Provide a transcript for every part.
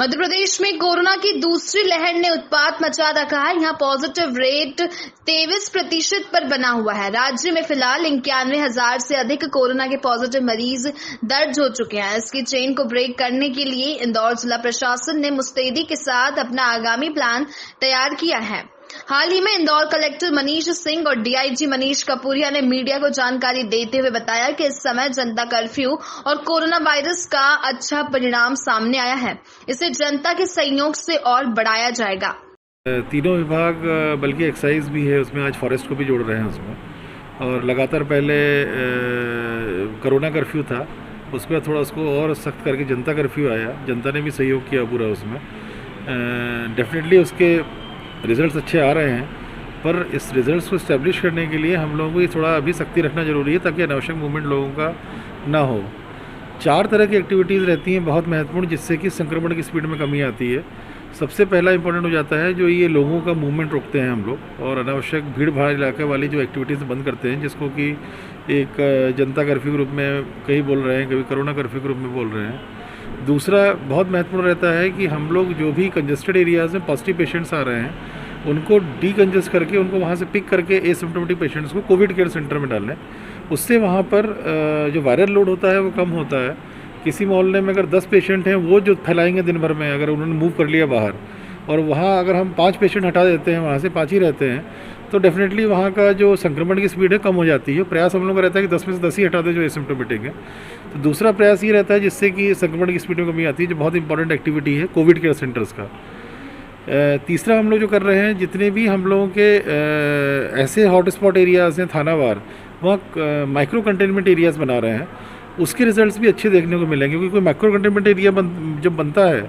मध्य प्रदेश में कोरोना की दूसरी लहर ने उत्पात मचा रखा है। यहाँ पॉजिटिव रेट 23% पर बना हुआ है। राज्य में फिलहाल 91,000 से अधिक कोरोना के पॉजिटिव मरीज दर्ज हो चुके हैं। इसकी चेन को ब्रेक करने के लिए इंदौर जिला प्रशासन ने मुस्तैदी के साथ अपना आगामी प्लान तैयार किया है। हाल ही में इंदौर कलेक्टर मनीष सिंह और डीआईजी मनीष कपूरिया ने मीडिया को जानकारी देते हुए बताया कि इस समय जनता कर्फ्यू और कोरोना वायरस का अच्छा परिणाम सामने आया है। इसे जनता के सहयोग से और बढ़ाया जाएगा। तीनों विभाग बल्कि एक्साइज भी है उसमें, आज फॉरेस्ट को भी जोड़ रहे हैं उसमें। और लगातार पहले कोरोना कर्फ्यू था, उसके बाद थोड़ा उसको और सख्त करके जनता कर्फ्यू आया। जनता ने भी सहयोग किया पूरा उसमें। डेफिनेटली उसके रिज़ल्ट्स अच्छे आ रहे हैं, पर इस रिज़ल्ट्स को इस्टेब्लिश करने के लिए हम लोगों को ये थोड़ा अभी सख्ती रखना ज़रूरी है ताकि अनावश्यक मूवमेंट लोगों का ना हो। 4 तरह की एक्टिविटीज़ रहती हैं बहुत महत्वपूर्ण, जिससे कि संक्रमण की स्पीड में कमी आती है। सबसे पहला इंपॉर्टेंट हो जाता है जो ये लोगों का मूवमेंट रोकते हैं हम लोग, और अनावश्यक भीड़ भाड़ इलाके वाली जो एक्टिविटीज़ बंद करते हैं, जिसको कि एक जनता कर्फ्यू के रूप में कई बोल रहे हैं, कभी कोरोना कर्फ्यू के रूप में बोल रहे हैं। दूसरा बहुत महत्वपूर्ण रहता है कि हम लोग जो भी कंजेस्टेड एरियाज़ में पॉजिटिव पेशेंट्स आ रहे हैं उनको डीकंजेस्ट करके उनको वहाँ से पिक करके एसिम्प्टोमेटिक पेशेंट्स को कोविड केयर सेंटर में डालें। उससे वहाँ पर जो वायरल लोड होता है वो कम होता है। किसी मोहल्ले में अगर 10 पेशेंट हैं, वो जो फैलाएंगे दिन भर में, अगर उन्होंने मूव कर लिया बाहर, और वहाँ अगर हम 5 पेशेंट हटा देते हैं, वहाँ से 5 ही रहते हैं, तो डेफिनेटली वहाँ का जो संक्रमण की स्पीड है कम हो जाती है। प्रयास हम लोग का रहता है कि 10 में से 10 ही हटा दें जो एसिम्प्टोमेटिक है। तो दूसरा प्रयास ये रहता है जिससे कि संक्रमण की स्पीड में कमी आती है, जो बहुत इंपॉर्टेंट एक्टिविटी है कोविड केयर सेंटर्स का। तीसरा हम लोग जो कर रहे हैं, जितने भी हम लोगों के ऐसे हॉटस्पॉट एरियाज़ हैं थानावार, वहाँ माइक्रो कंटेनमेंट एरियाज़ बना रहे हैं। उसके रिजल्ट्स भी अच्छे देखने को मिलेंगे, क्योंकि कोई माइक्रो कंटेनमेंट एरिया जब बनता है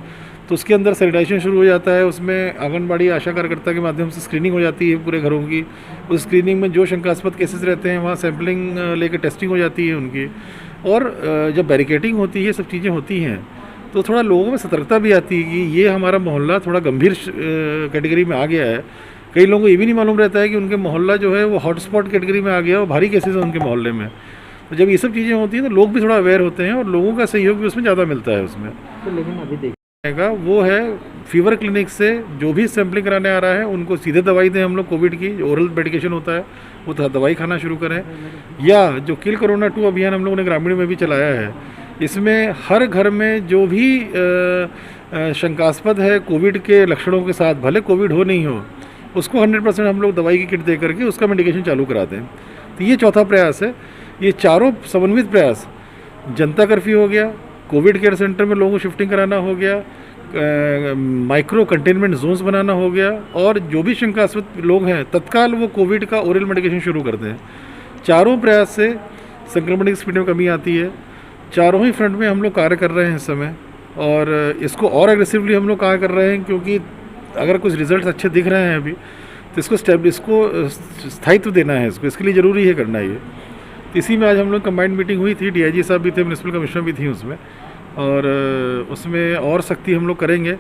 तो उसके अंदर सैनिटाइजेशन शुरू हो जाता है। उसमें आंगनबाड़ी आशा कार्यकर्ता के माध्यम से स्क्रीनिंग हो जाती है पूरे घरों की। उस स्क्रीनिंग में जो शंकास्पद केसेस रहते हैं वहाँ सैम्पलिंग लेकर टेस्टिंग हो जाती है उनकी। और जब बैरिकेडिंग होती है, सब चीज़ें होती हैं, तो थोड़ा लोगों में सतर्कता भी आती है कि ये हमारा मोहल्ला थोड़ा गंभीर कैटेगरी में आ गया है। कई लोगों को ये भी नहीं मालूम रहता है कि उनके मोहल्ला जो है वो हॉटस्पॉट कैटेगरी में आ गया और भारी केसेस हैं उनके मोहल्ले में। तो जब ये सब चीज़ें होती हैं तो लोग भी थोड़ा अवेयर होते हैं और लोगों का सहयोग भी उसमें ज़्यादा मिलता है उसमें। तो लेकिन अभी देखने का वो है फीवर क्लिनिक से जो भी सैम्पलिंग कराने आ रहा है उनको सीधे दवाई दें हम लोग कोविड की, ओरल मेडिकेशन होता है वो दवाई खाना शुरू करें। या जो किल कोरोना 2 अभियान हम लोगों ने ग्रामीण में भी चलाया है, इसमें हर घर में जो भी शंकास्पद है कोविड के लक्षणों के साथ, भले कोविड हो नहीं हो, उसको 100% हम लोग दवाई की किट दे करके उसका मेडिकेशन चालू कराते हैं। तो ये चौथा प्रयास है। ये चारों समन्वित प्रयास, जनता कर्फ्यू हो गया, कोविड केयर सेंटर में लोगों को शिफ्टिंग कराना हो गया, माइक्रो कंटेनमेंट जोन्स बनाना हो गया, और जो भी शंकास्पद लोग हैं तत्काल वो कोविड का ओरल मेडिकेशन शुरू करते हैं। चारों प्रयास से संक्रमण की स्पीड में कमी आती है। चारों ही फ्रंट में हम लोग कार्य कर रहे हैं इस समय, और इसको और एग्रेसिवली हम लोग कार्य कर रहे हैं, क्योंकि अगर कुछ रिजल्ट्स अच्छे दिख रहे हैं अभी तो इसको स्थायित्व देना है, इसके लिए ज़रूरी है करना ये। तो इसी में आज हम लोग कंबाइंड मीटिंग हुई थी, डीआईजी साहब भी थे, म्युनिसिपल कमिश्नर भी थी उसमें, और उसमें और सख्ती हम लोग करेंगे।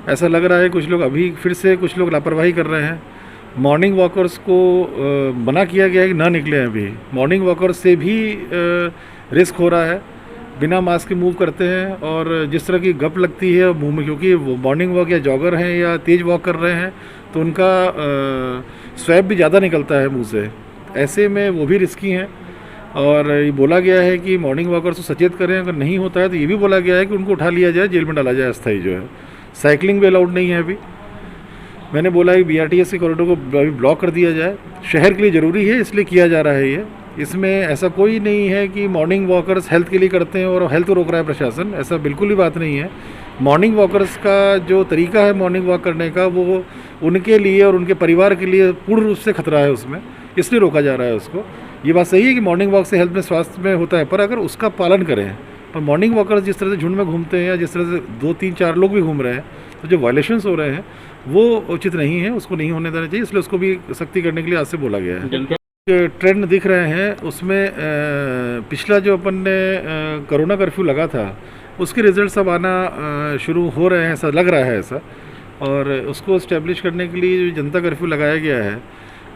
ऐसा लग रहा है कुछ लोग अभी फिर से कुछ लोग लापरवाही कर रहे हैं। मॉर्निंग वॉकर्स को मना किया गया है कि ना निकलें। अभी मॉर्निंग वॉकर्स से भी रिस्क हो रहा है, बिना मास्क के मूव करते हैं, और जिस तरह की गप लगती है मुंह में, क्योंकि वो मॉर्निंग वॉक या जॉगर हैं या तेज़ वॉक कर रहे हैं तो उनका स्वैब भी ज़्यादा निकलता है मुंह से। ऐसे में वो भी रिस्की हैं, और ये बोला गया है कि मॉर्निंग वॉकर्स को सचेत करें। अगर नहीं होता है तो ये भी बोला गया है कि उनको उठा लिया जाए, जेल में डाला जाए अस्थायी जो है। साइकिलिंग भी अलाउड नहीं है अभी। मैंने बोला है BRTS के कॉरिडोर को अभी ब्लॉक कर दिया जाए, शहर के लिए ज़रूरी है इसलिए किया जा रहा है ये। इसमें ऐसा कोई नहीं है कि मॉर्निंग वॉकर्स हेल्थ के लिए करते हैं और हेल्थ को रोक रहा है प्रशासन, ऐसा बिल्कुल ही बात नहीं है। मॉर्निंग वॉकर्स का जो तरीका है मॉर्निंग वॉक करने का, वो उनके लिए और उनके परिवार के लिए पूर्ण रूप से खतरा है उसमें, इसलिए रोका जा रहा है उसको। ये बात सही है कि मॉर्निंग वॉक से हेल्थ में, स्वास्थ्य में होता है, पर अगर उसका पालन करें। पर मॉर्निंग वॉकर्स जिस तरह से झुंड में घूमते हैं या जिस तरह से 2, 3, 4 लोग भी घूम रहे हैं, तो जो वायलेशंस हो रहे हैं वो उचित नहीं है, उसको नहीं होने देना चाहिए, इसलिए उसको भी सख्ती करने के लिए आज से बोला गया है। ट्रेंड दिख रहे हैं उसमें पिछला जो अपन ने कोरोना कर्फ्यू लगा था उसके रिजल्ट्स अब आना शुरू हो रहे हैं, ऐसा लग रहा है ऐसा। और उसको इस्टेब्लिश करने के लिए जो जनता कर्फ्यू लगाया गया है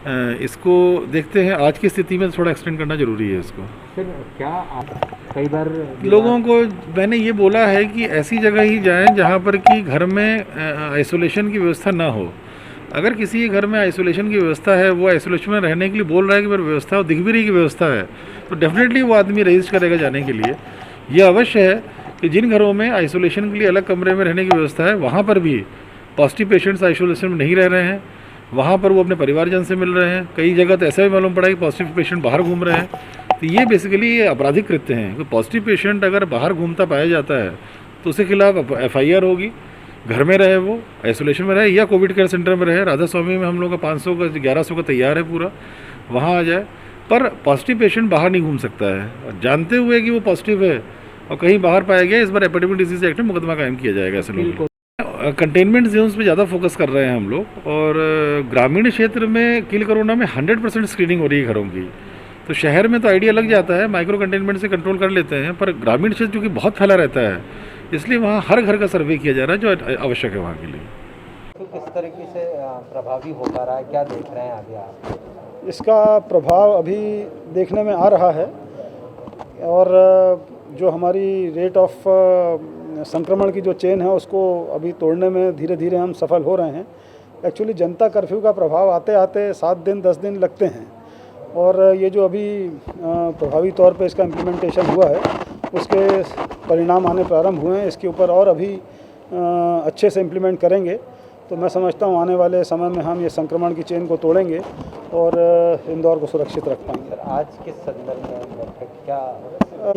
इसको देखते हैं, आज की स्थिति में थोड़ा एक्सटेंड करना जरूरी है इसको। फिर क्या आप कई बार लोगों को मैंने ये बोला है कि ऐसी जगह ही जाएं जहाँ पर कि घर में आइसोलेशन की व्यवस्था ना हो। अगर किसी के घर में आइसोलेशन की व्यवस्था है, वो आइसोलेशन में रहने के लिए बोल रहा है कि मेरी व्यवस्था, दिख भी रही की व्यवस्था है, तो डेफिनेटली वो आदमी रजिस्टर करेगा जाने के लिए। यह अवश्य है कि जिन घरों में आइसोलेशन के लिए अलग कमरे में रहने की व्यवस्था है, वहाँ पर भी पॉजिटिव पेशेंट्स आइसोलेशन में नहीं रह रहे हैं, वहाँ पर वो अपने परिवारजन से मिल रहे हैं। कई जगह तो ऐसा भी मालूम पड़ा कि पॉजिटिव पेशेंट बाहर घूम रहे हैं। तो ये बेसिकली ये आपराधिक कृत्य हैं कि पॉजिटिव पेशेंट अगर बाहर घूमता पाया जाता है तो उसके खिलाफ FIR होगी। घर में रहे, वो आइसोलेशन में रहे या कोविड केयर सेंटर में रहे। राधा स्वामी में हम लोग का 500 का 1100 का तैयार है पूरा, वहाँ आ जाए। पर पॉजिटिव पेशेंट बाहर नहीं घूम सकता है, और जानते हुए कि वो पॉजिटिव है और कहीं बाहर पाया गया, इस बार एपिडेमिक डिजीज एक्ट में मुकदमा कायम किया जाएगा ऐसे लोगों। कंटेनमेंट जोन्स पे ज़्यादा फोकस कर रहे हैं हम लोग, और ग्रामीण क्षेत्र में किल कोरोना में 100% स्क्रीनिंग हो रही है घरों की। तो शहर में तो आइडिया लग जाता है, माइक्रो कंटेनमेंट से कंट्रोल कर लेते हैं, पर ग्रामीण क्षेत्र क्योंकि बहुत फैला रहता है, इसलिए वहाँ हर घर का सर्वे किया जा रहा है जो आवश्यक है वहाँ के लिए। तो किस तरीके से प्रभावी हो पा रहा है, क्या देख रहे हैं आगे आप? इसका प्रभाव अभी देखने में आ रहा है, और जो हमारी रेट ऑफ संक्रमण की जो चेन है उसको अभी तोड़ने में धीरे धीरे हम सफल हो रहे हैं। एक्चुअली जनता कर्फ्यू का प्रभाव आते आते 7 दिन 10 दिन लगते हैं, और ये जो अभी प्रभावी तौर पे इसका इम्प्लीमेंटेशन हुआ है उसके परिणाम आने प्रारंभ हुए हैं। इसके ऊपर और अभी अच्छे से इम्प्लीमेंट करेंगे तो मैं समझता हूँ आने वाले समय में हम ये संक्रमण की चेन को तोड़ेंगे और इंदौर को सुरक्षित रख पाएंगे। सर, आज किस संदर्भ में बैठक क्या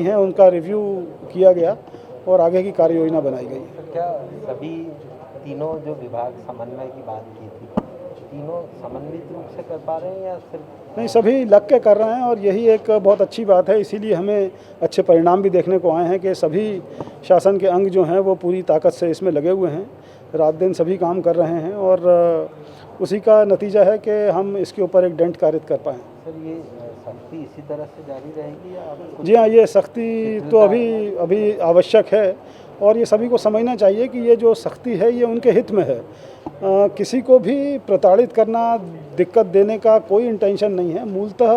है, उनका रिव्यू किया गया और आगे की कार्य योजना बनाई गई। तो क्या सभी तीनों जो विभाग समन्वय की बात की थी, तीनों समन्वित रूप से कर पा रहे हैं या सिर्फ? नहीं, सभी लग के कर रहे हैं, और यही एक बहुत अच्छी बात है। इसीलिए हमें अच्छे परिणाम भी देखने को आए हैं कि सभी शासन के अंग जो हैं वो पूरी ताकत से इसमें लगे हुए हैं, रात दिन सभी काम कर रहे हैं, और उसी का नतीजा है कि हम इसके ऊपर एक डेंट कारित कर पाएँ। सर, ये सख्ती इसी तरह से जारी रहेगी या जी हाँ, ये सख्ती तो अभी आवश्यक है, और ये सभी को समझना चाहिए कि ये जो सख्ती है ये उनके हित में है। किसी को भी प्रताड़ित करना, दिक्कत देने का कोई इंटेंशन नहीं है। मूलतः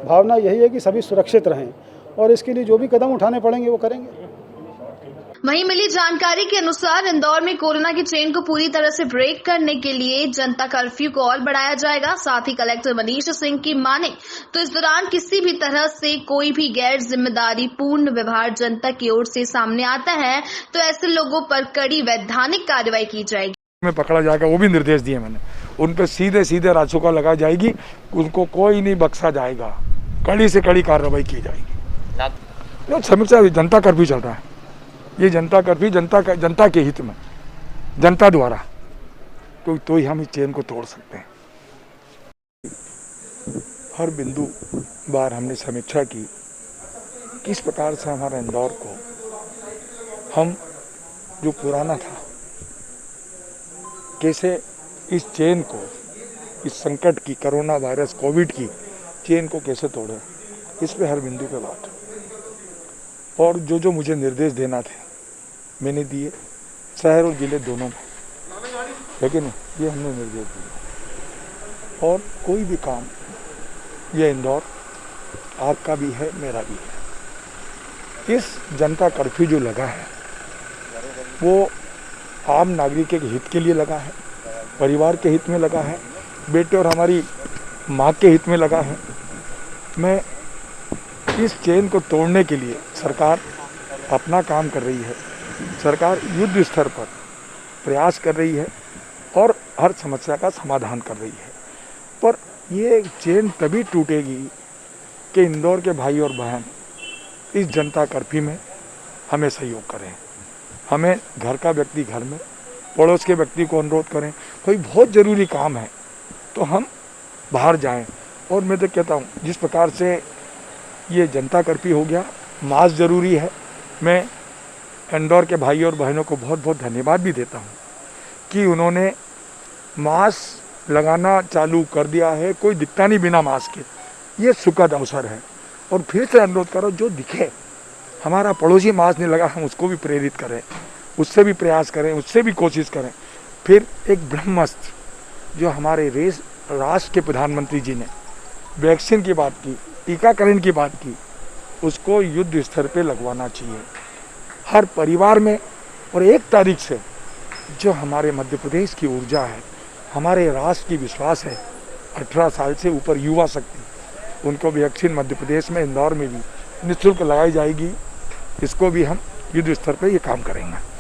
भावना यही है कि सभी सुरक्षित रहें, और इसके लिए जो भी कदम उठाने पड़ेंगे वो करेंगे। वहीं मिली जानकारी के अनुसार इंदौर में कोरोना की चेन को पूरी तरह से ब्रेक करने के लिए जनता कर्फ्यू को और बढ़ाया जाएगा। साथ ही कलेक्टर मनीष सिंह की माने तो इस दौरान किसी भी तरह से कोई भी गैर जिम्मेदारी पूर्ण व्यवहार जनता की ओर से सामने आता है तो ऐसे लोगों पर कड़ी वैधानिक कार्रवाई की जाएगी। में पकड़ा जाएगा, वो भी निर्देश दिए मैंने। उन पर सीधे सीधे राजसुका लगाई जाएगी, उनको कोई नहीं बख्शा जाएगा, कड़ी से कड़ी कार्रवाई की जाएगी। समीक्षा जनता कर्फ्यू चल रहा है, ये जनता कर्फ्यू जनता के हित में, जनता द्वारा, तो ही हम इस चेन को तोड़ सकते हैं। हर बिंदु बार हमने समीक्षा की, किस प्रकार से हमारा इंदौर को हम जो पुराना था, कैसे इस चेन को, इस संकट की, कोरोना वायरस कोविड की चेन को कैसे तोड़े, इस पे हर बिंदु पे बात। और जो मुझे निर्देश देना थे मैंने दिए, शहर और जिले दोनों में, लेकिन ये हमने निर्देश दिए। और कोई भी काम, ये इंदौर आपका भी है, मेरा भी है। इस जनता कर्फ्यू जो लगा है वो आम नागरिक के हित के लिए लगा है, परिवार के हित में लगा है, बेटे और हमारी माँ के हित में लगा है। मैं इस चेन को तोड़ने के लिए, सरकार अपना काम कर रही है, सरकार युद्ध स्तर पर प्रयास कर रही है और हर समस्या का समाधान कर रही है। पर ये चेन तभी टूटेगी कि इंदौर के भाई और बहन इस जनता कर्फ्यू में हमें सहयोग करें। हमें घर का व्यक्ति घर में, पड़ोस के व्यक्ति को अनुरोध करें, कोई बहुत ज़रूरी काम है तो हम बाहर जाएं। और मैं तो कहता हूँ जिस प्रकार से ये जनता कर्फ्यू हो गया, मास्क ज़रूरी है। मैं इंदौर के भाई और बहनों को बहुत बहुत धन्यवाद भी देता हूँ कि उन्होंने मास्क लगाना चालू कर दिया है, कोई दिखता नहीं बिना मास्क के। ये सुखद अवसर है, और फिर से अनुरोध करो जो दिखे, हमारा पड़ोसी मास्क नहीं लगा, हम उसको भी प्रेरित करें, उससे भी प्रयास करें, उससे भी कोशिश करें। फिर एक ब्रह्मास्त्र जो हमारे राष्ट्र के प्रधानमंत्री जी ने वैक्सीन की बात की, टीकाकरण की बात की, उसको युद्ध स्तर पे लगवाना चाहिए हर परिवार में। और 1 तारीख से जो हमारे मध्य प्रदेश की ऊर्जा है, हमारे राष्ट्र की विश्वास है, 18 साल से ऊपर युवा शक्ति, उनको वैक्सीन मध्य प्रदेश में इंदौर में भी निःशुल्क लगाई जाएगी। इसको भी हम युद्ध स्तर पे ये काम करेंगे।